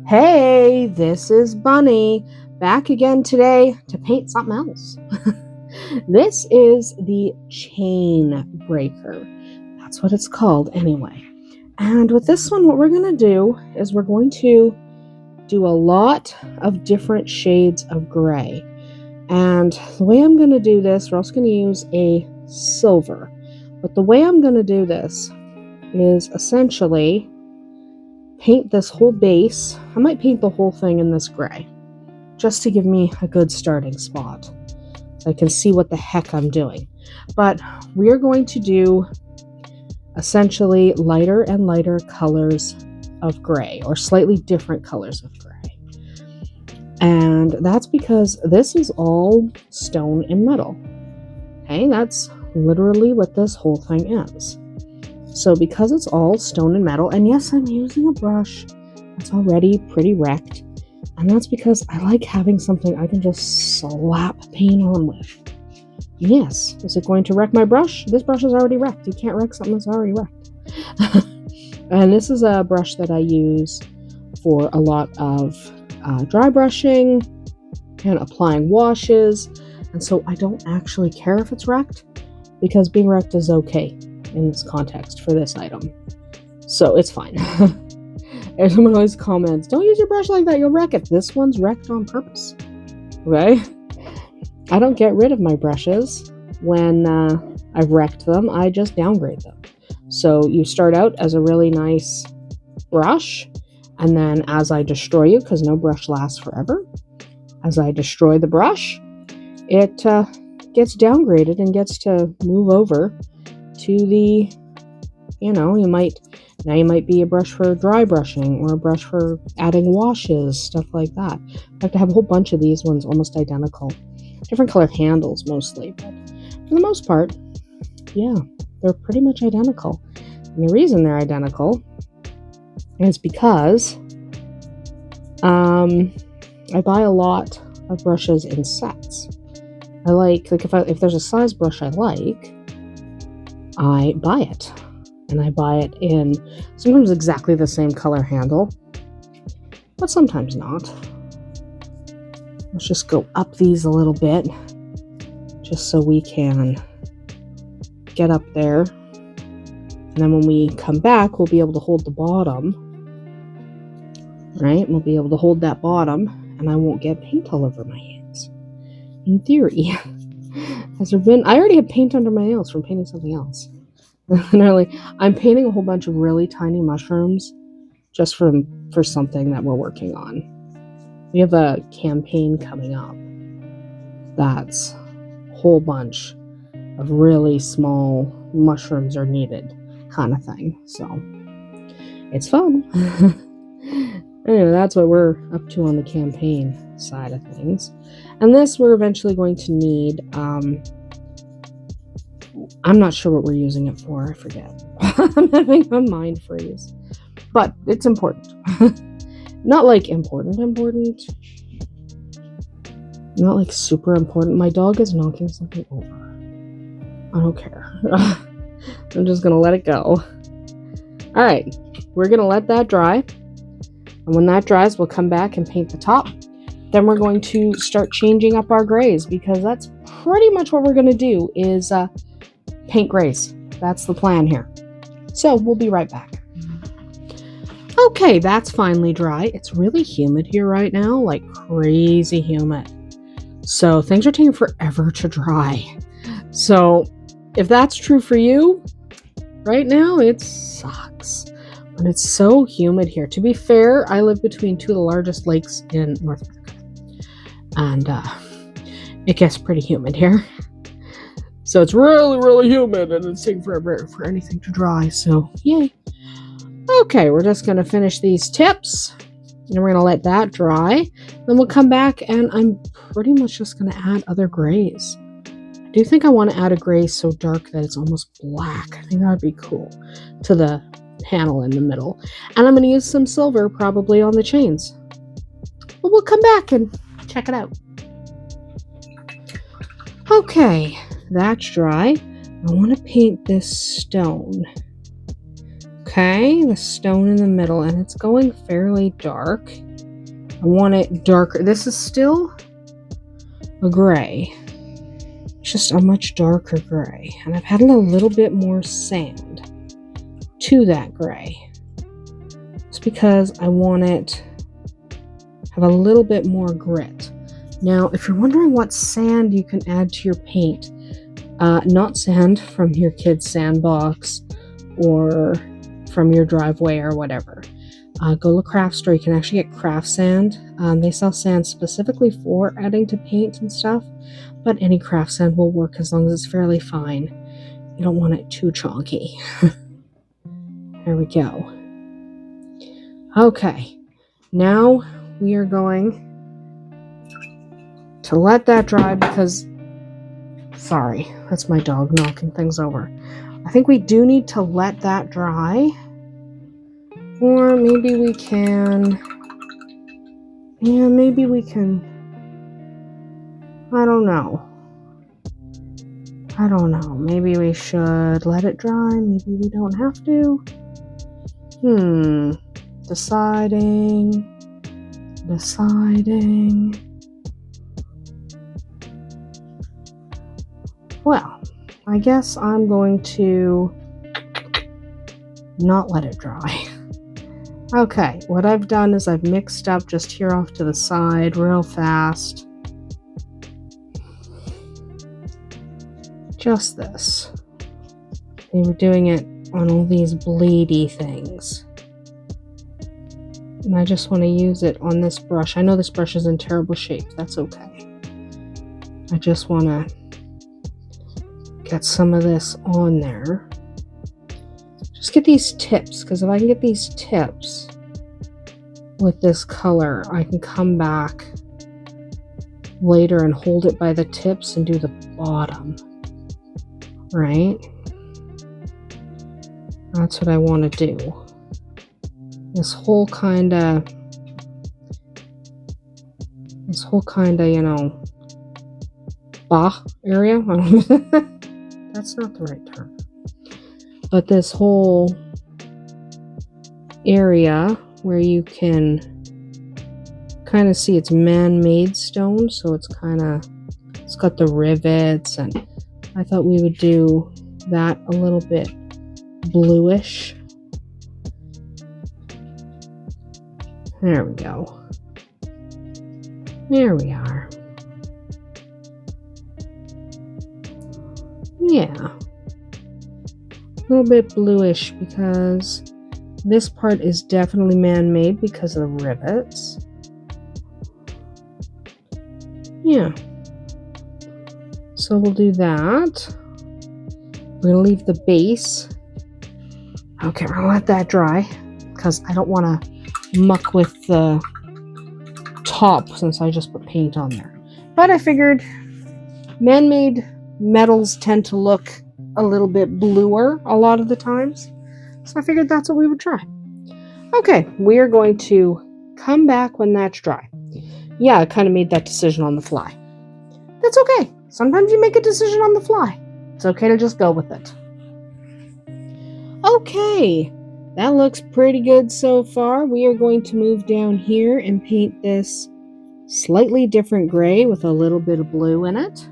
Hey, this is Bunny, back again today to paint something else. This is the Chainbreaker. That's what it's called anyway. And with this one, what we're going to do is we're going to do a lot of different shades of gray. And the way I'm going to do this, we're also going to use a silver. But the way I'm going to do this is essentially paint this whole base. I might paint the whole thing in this gray just to give me a good starting spot so I can see what the heck I'm doing. But we are going to do essentially lighter and lighter colors of gray, or slightly different colors of gray. And that's because this is all stone and metal. Okay, that's literally what this whole thing is. So because it's all stone and metal, and yes, I'm using a brush that's already pretty wrecked, and that's because I like having something I can just slap paint on with. Yes, is it going to wreck my brush? This brush is already wrecked. You can't wreck something that's already wrecked. And this is a brush that I use for a lot of dry brushing and applying washes, and so I don't actually care if it's wrecked, because being wrecked is okay in this context for this item, so it's fine. And someone always comments, don't use your brush like that, you'll wreck it. This one's wrecked on purpose. Okay, I don't get rid of my brushes when I've wrecked them. I just downgrade them. So you start out as a really nice brush, and then as I destroy you, because no brush lasts forever, as I destroy the brush, it gets downgraded and gets to move over to the, you might be a brush for dry brushing, or a brush for adding washes, stuff like that. I have to have a whole bunch of these ones almost identical, different color handles mostly, but for the most part, yeah, they're pretty much identical. And the reason they're identical is because I buy a lot of brushes in sets. I like if there's a size brush I like, I buy it, and I buy it in sometimes exactly the same color handle, but sometimes not. Let's just go up these a little bit just so we can get up there, and then when we come back, we'll be able to hold the bottom, right? We'll be able to hold that bottom, and I won't get paint all over my hands, in theory. I already have paint under my nails from painting something else. Literally, I'm painting a whole bunch of really tiny mushrooms just for something that we're working on. We have a campaign coming up that's a whole bunch of really small mushrooms are needed kind of thing. So it's fun. Anyway, that's what we're up to on the campaign side of things. And this we're eventually going to need, I'm not sure what we're using it for, I forget. I'm having a mind freeze. But it's important. Not like important. Not like super important. My dog is knocking something over. I don't care. I'm just gonna let it go. Alright, we're gonna let that dry. And when that dries, we'll come back and paint the top. Then we're going to start changing up our grays, because that's pretty much what we're going to do is paint grays. That's the plan here. So we'll be right back. Okay, that's finally dry. It's really humid here right now, like crazy humid. So things are taking forever to dry. So if that's true for you right now, it sucks. But it's so humid here. To be fair, I live between two of the largest lakes in North America, and it gets pretty humid here. So it's really, really humid, and it's taking forever for anything to dry, so yay. Okay, we're just going to finish these tips, and we're going to let that dry. Then we'll come back, and I'm pretty much just going to add other grays. I do think I want to add a gray so dark that it's almost black. I think that would be cool to the panel in the middle. And I'm going to use some silver probably on the chains. But we'll come back and check it out. Okay, that's dry. I want to paint this stone. Okay, the stone in the middle, and it's going fairly dark. I want it darker. This is still a gray. It's just a much darker gray. And I've added a little bit more sand to that gray. It's because I want it to have a little bit more grit. Now, if you're wondering what sand you can add to your paint, not sand from your kid's sandbox or from your driveway or whatever. Go to the craft store. You can actually get craft sand. They sell sand specifically for adding to paint and stuff, but any craft sand will work as long as it's fairly fine. You don't want it too chunky. There we go. Okay, now we are going to let that dry because, sorry, that's my dog knocking things over. I think we do need to let that dry. Or maybe we can, I don't know. Maybe we should let it dry. Maybe we don't have to. Deciding. Well, I guess I'm going to not let it dry. Okay, what I've done is I've mixed up just here off to the side real fast. Just this. They were doing it on all these bleedy things. And I just want to use it on this brush. I know this brush is in terrible shape. That's okay. I just want to get some of this on there. Just get these tips, because if I can get these tips with this color, I can come back later and hold it by the tips and do the bottom, right? That's what I want to do. This whole kind of, you know, area. That's not the right term. But this whole area where you can kind of see it's man-made stone, so it's got the rivets, and I thought we would do that a little bit bluish. There we go. There we are. Yeah. A little bit bluish because this part is definitely man-made because of the rivets. Yeah. So we'll do that. We're gonna leave the base. Okay, we're gonna let that dry because I don't want to muck with the top since I just put paint on there. But I figured man-made metals tend to look a little bit bluer a lot of the times, so I figured that's what we would try. Okay, we are going to come back when that's dry. Yeah, I kind of made that decision on the fly. That's okay. Sometimes you make a decision on the fly. It's okay to just go with it. Okay, that looks pretty good so far. We are going to move down here and paint this slightly different gray with a little bit of blue in it.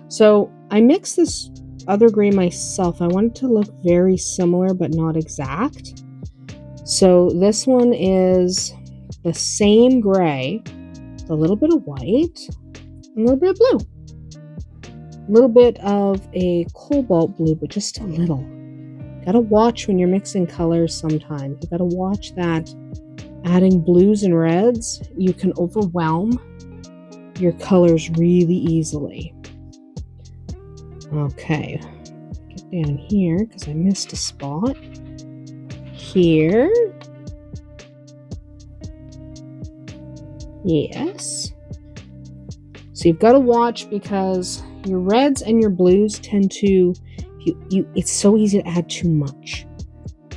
So I mixed this other gray myself. I want it to look very similar but not exact. So this one is the same gray, a little bit of white, a little bit of blue, a little bit of a cobalt blue, but just a little. Gotta watch when you're mixing colors sometimes. You gotta watch that adding blues and reds, you can overwhelm your colors really easily. Okay, get down here because I missed a spot. Here. Yes. So you've got to watch because your reds and your blues tend to, it's so easy to add too much.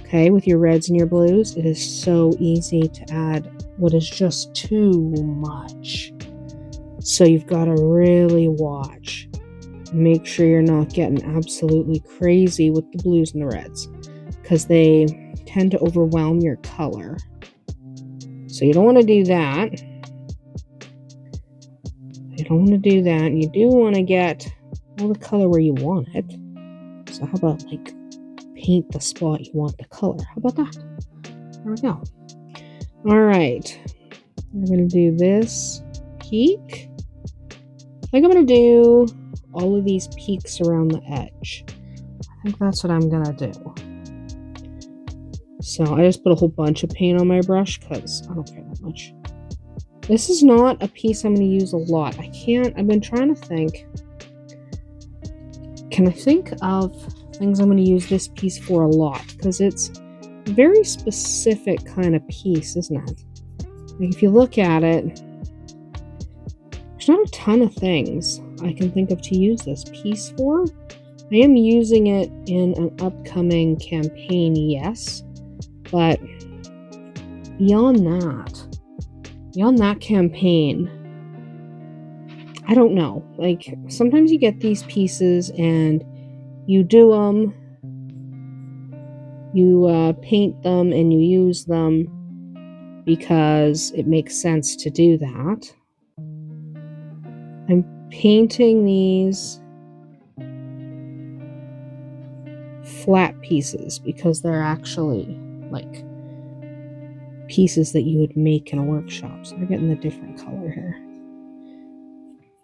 Okay, with your reds and your blues, it is so easy to add what is just too much. So you've got to really watch. Make sure you're not getting absolutely crazy with the blues and the reds because they tend to overwhelm your color. So you don't want to do that. You don't want to do that. You do want to get all the color where you want it. So how about like paint the spot you want the color? How about that? There we go. All right. I'm going to do this peak. I think I'm going to do all of these peaks around the edge. I think that's what I'm going to do. So I just put a whole bunch of paint on my brush because I don't care that much. This is not a piece I'm going to use a lot. I've been trying to think. Can I think of things I'm going to use this piece for a lot? Because it's a very specific kind of piece, isn't it? Like if you look at it, there's not a ton of things I can think of to use this piece for. I am using it in an upcoming campaign, yes. But beyond that campaign, I don't know. Like sometimes you get these pieces and you do them, you paint them and you use them because it makes sense to do that. I'm painting these flat pieces because they're actually like pieces that you would make in a workshop. So they're getting a different color here.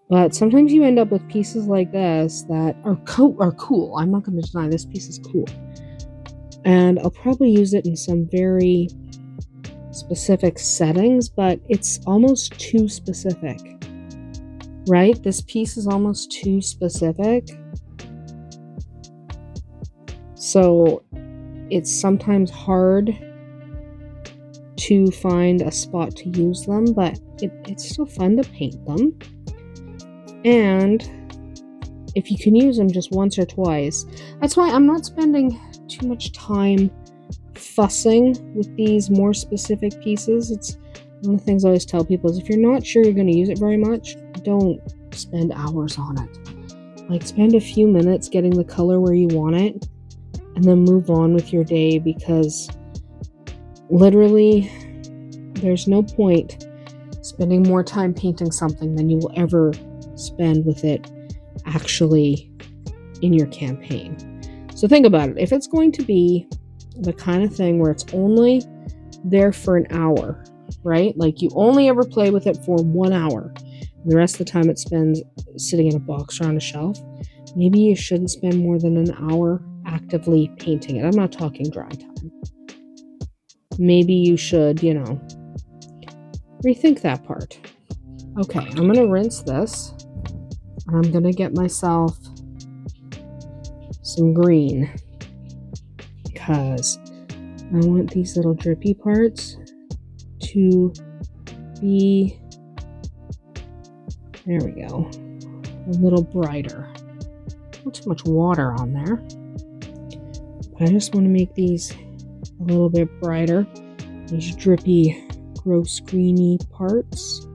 But sometimes you end up with pieces like this that are cool. I'm not going to deny this piece is cool. And I'll probably use it in some very specific settings, but it's almost too specific. Right? This piece is almost too specific. So it's sometimes hard to find a spot to use them, but it's still fun to paint them. And if you can use them just once or twice, that's why I'm not spending too much time fussing with these more specific pieces. It's one of the things I always tell people is if you're not sure you're going to use it very much, don't spend hours on it. Like spend a few minutes getting the color where you want it and then move on with your day, because literally there's no point spending more time painting something than you will ever spend with it actually in your campaign. So think about it. If it's going to be the kind of thing where it's only there for an hour, right? Like you only ever play with it for 1 hour, and the rest of the time it spends sitting in a box or on a shelf, maybe you shouldn't spend more than an hour actively painting it. I'm not talking dry time. Maybe you should, rethink that part. Okay, I'm going to rinse this. I'm going to get myself some green because I want these little drippy parts to be, there we go, a little brighter. Not too much water on there, but I just want to make these a little bit brighter. These drippy, gross, greeny parts.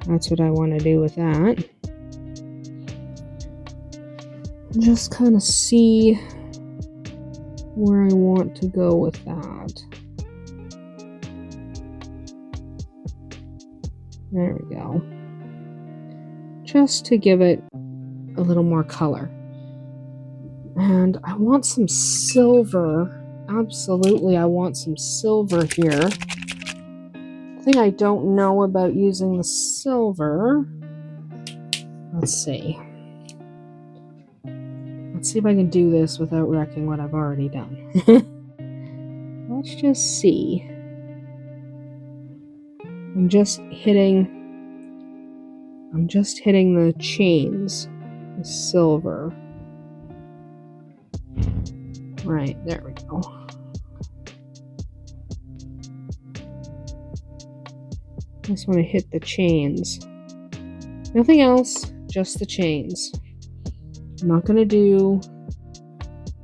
That's what I want to do with that. Just kind of see where I want to go with that. There we go. Just to give it a little more color. And I want some silver. Absolutely, I want some silver here. The thing I don't know about using the silver. Let's see. Let's see if I can do this without wrecking what I've already done. Let's just see. I'm just hitting the chains with silver. Right, there we go. I just want to hit the chains. Nothing else, just the chains. I'm not going to do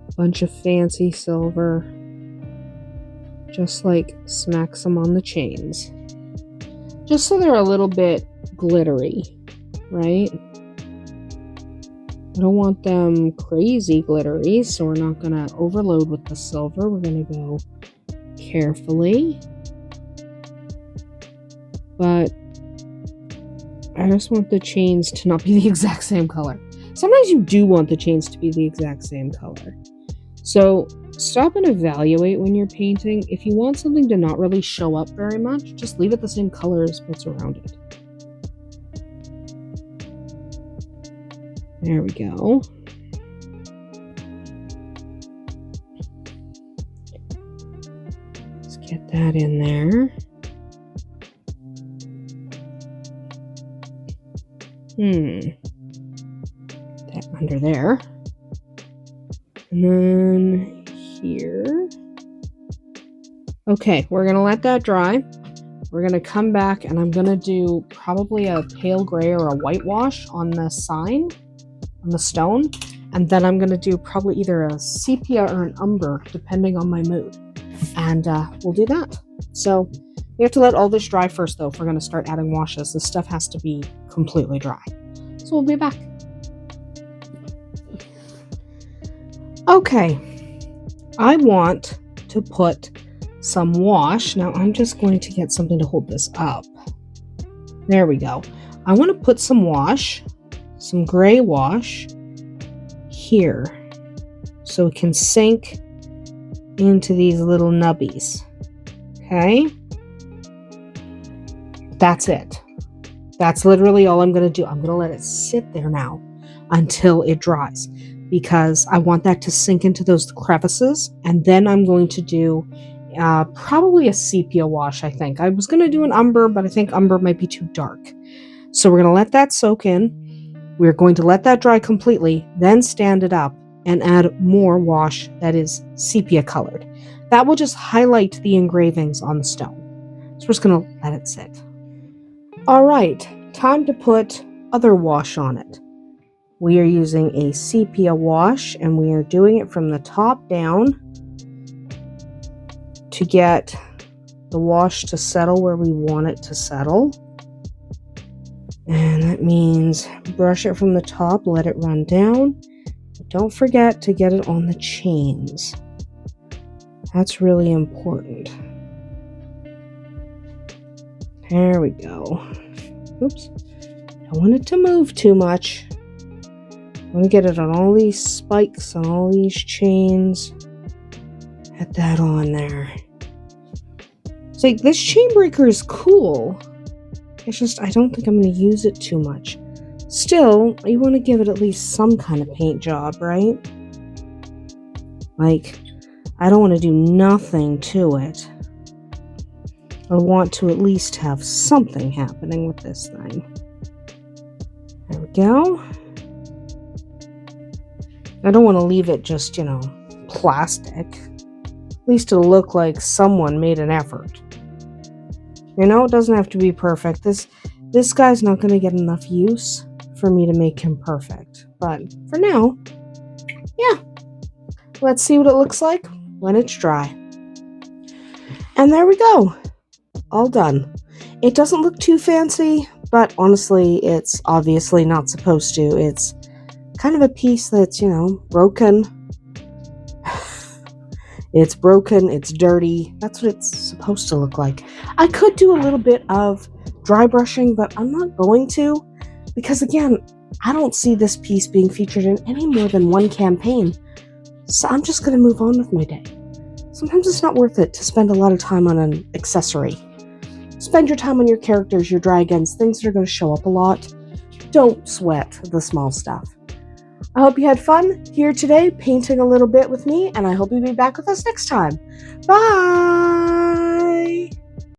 a bunch of fancy silver. Just like smack some on the chains. Just so they're a little bit glittery, right? I don't want them crazy glittery, so we're not going to overload with the silver. We're going to go carefully. but I just want the chains to not be the exact same color. Sometimes you do want the chains to be the exact same color. So stop and evaluate when you're painting. If you want something to not really show up very much, just leave it the same color as what's around it. There we go. Let's get that in there. That under there. And then here. Okay, we're going to let that dry. We're going to come back and I'm going to do probably a pale gray or a whitewash on the sign, on the stone. And then I'm going to do probably either a sepia or an umber, depending on my mood. And we'll do that. So we have to let all this dry first, though, if we're going to start adding washes. This stuff has to be completely dry. So we'll be back. Okay, I want to put some wash. Now I'm just going to get something to hold this up. There we go. I want to put some wash, some gray wash here so it can sink into these little nubbies. Okay, that's it. That's literally all I'm going to do. I'm going to let it sit there now until it dries because I want that to sink into those crevices, and then I'm going to do probably a sepia wash. I think I was going to do an umber, but I think umber might be too dark. So we're going to let that soak in. We're going to let that dry completely, then stand it up and add more wash that is sepia colored. That will just highlight the engravings on the stone. So we're just going to let it sit. All right, time to put other wash on it. We are using a sepia wash and we are doing it from the top down to get the wash to settle where we want it to settle. And that means brush it from the top, let it run down. Don't forget to get it on the chains. That's really important. There we go. Oops. Don't want it to move too much. I want to get it on all these spikes and all these chains. Add that on there. It's like, this Chainbreaker is cool. It's just, I don't think I'm going to use it too much. Still, you want to give it at least some kind of paint job, right? Like, I don't want to do nothing to it. I want to at least have something happening with this thing. There we go. I don't want to leave it just, plastic. At least it'll look like someone made an effort. It doesn't have to be perfect. This guy's not going to get enough use for me to make him perfect. But for now, yeah. Let's see what it looks like when it's dry. And there we go. All done. It doesn't look too fancy, but honestly, it's obviously not supposed to. It's kind of a piece that's, broken. It's broken, it's dirty. That's what it's supposed to look like. I could do a little bit of dry brushing, but I'm not going to because, again, I don't see this piece being featured in any more than one campaign. So I'm just going to move on with my day. Sometimes it's not worth it to spend a lot of time on an accessory. Spend your time on your characters, your dragons, things that are going to show up a lot. Don't sweat the small stuff. I hope you had fun here today painting a little bit with me, and I hope you'll be back with us next time. Bye!